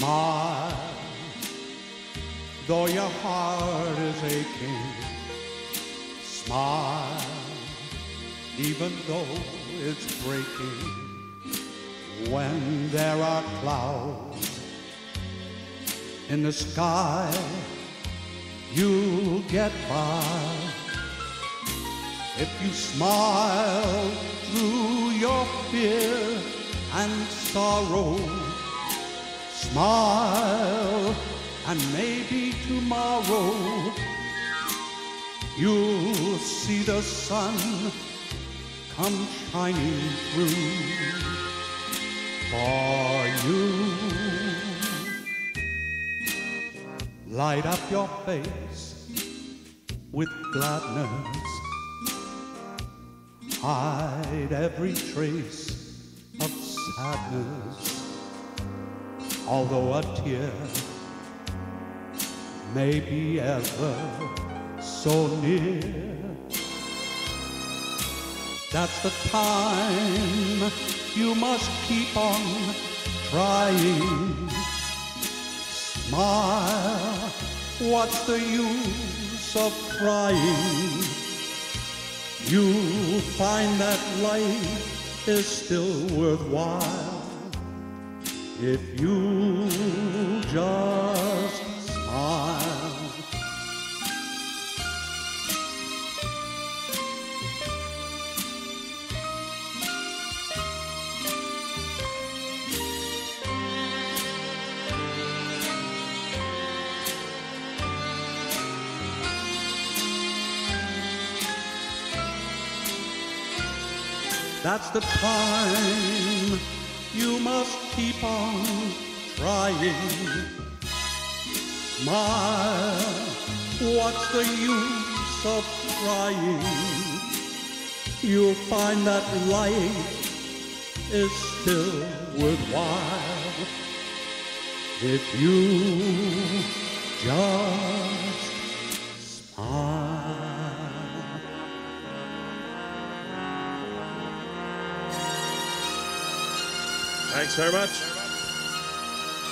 Smile, though your heart is aching. Smile, even though it's breaking. When there are clouds in the sky, you'll get by. If you smile through your fear and sorrow, smile, and maybe tomorrow you'll see the sun come shining through for you. Light up your face with gladness. Hide every trace of sadness. Although a tear may be ever so near, that's the time you must keep on trying. Smile, what's the use of crying? You'll find that life is still worthwhile if you just smile. That's the time you must keep on trying. Smile, what's the use of crying? You'll find that life is still worthwhile if you just smile. Thanks very much.